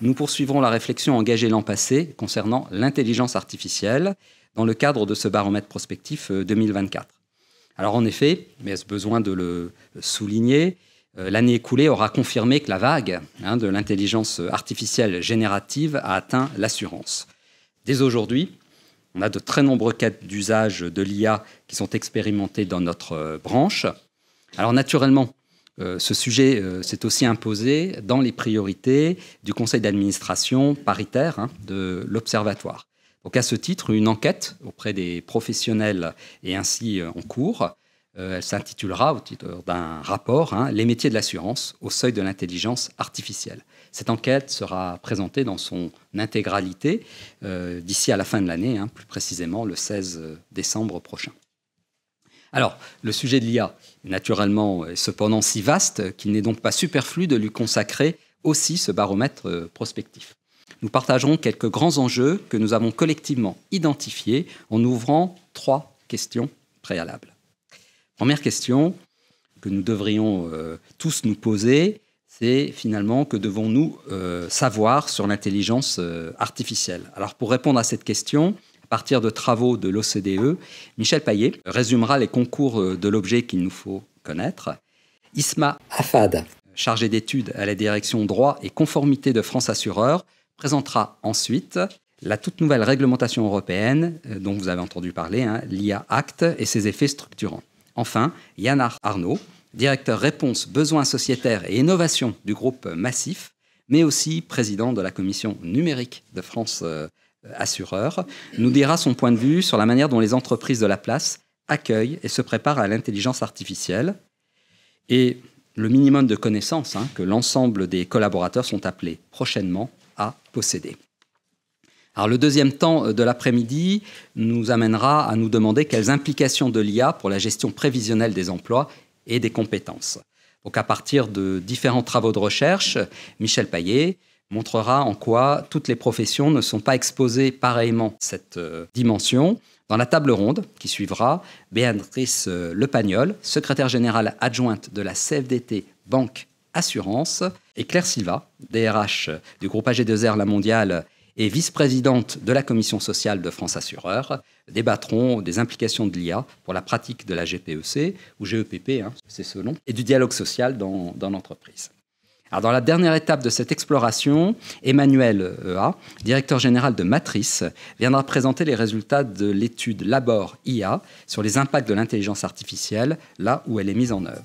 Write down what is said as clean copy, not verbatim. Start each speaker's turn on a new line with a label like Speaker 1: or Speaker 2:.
Speaker 1: nous poursuivrons la réflexion engagée l'an passé concernant l'intelligence artificielle dans le cadre de ce baromètre prospectif 2024. Alors en effet, mais est-ce besoin de le souligner, l'année écoulée aura confirmé que la vague de l'intelligence artificielle générative a atteint l'assurance. Dès aujourd'hui, on a de très nombreux cas d'usage de l'IA qui sont expérimentés dans notre branche. Alors naturellement, ce sujet s'est aussi imposé dans les priorités du conseil d'administration paritaire de l'Observatoire. Donc à ce titre, une enquête auprès des professionnels est ainsi en cours. Elle s'intitulera, au titre d'un rapport, Les métiers de l'assurance au seuil de l'intelligence artificielle. Cette enquête sera présentée dans son intégralité d'ici à la fin de l'année, plus précisément le 16 décembre prochain. Alors, le sujet de l'IA, naturellement, est cependant si vaste qu'il n'est donc pas superflu de lui consacrer aussi ce baromètre prospectif. Nous partagerons quelques grands enjeux que nous avons collectivement identifiés en ouvrant 3 questions préalables. Première question que nous devrions tous nous poser, c'est finalement que devons-nous savoir sur l'intelligence artificielle. Alors pour répondre à cette question, à partir de travaux de l'OCDE, Michel Payet résumera les concours de l'objet qu'il nous faut connaître. Isma Affad, chargé d'études à la direction droit et conformité de France Assureurs, présentera ensuite la toute nouvelle réglementation européenne dont vous avez entendu parler, l'IA Act et ses effets structurants. Enfin, Yann Arnaud, directeur réponse besoins sociétaires et innovation du groupe Massif, mais aussi président de la commission numérique de France Assureurs, nous dira son point de vue sur la manière dont les entreprises de la place accueillent et se préparent à l'intelligence artificielle et le minimum de connaissances que l'ensemble des collaborateurs sont appelés prochainement à posséder. Alors, le deuxième temps de l'après-midi nous amènera à nous demander quelles implications de l'IA pour la gestion prévisionnelle des emplois et des compétences. Donc, à partir de différents travaux de recherche, Michel Payet montrera en quoi toutes les professions ne sont pas exposées pareillement à cette dimension. Dans la table ronde qui suivra, Béatrice Lepagnol, secrétaire générale adjointe de la CFDT Banque Assurance, et Claire Silva, DRH du groupe AG2R La Mondiale et vice-présidente de la commission sociale de France Assureurs, débattront des implications de l'IA pour la pratique de la GPEC, ou GEPP, c'est ce nom, et du dialogue social dans l'entreprise. Alors, dans la dernière étape de cette exploration, Emmanuel Ea, directeur général de Matrice, viendra présenter les résultats de l'étude Labor IA sur les impacts de l'intelligence artificielle, là où elle est mise en œuvre.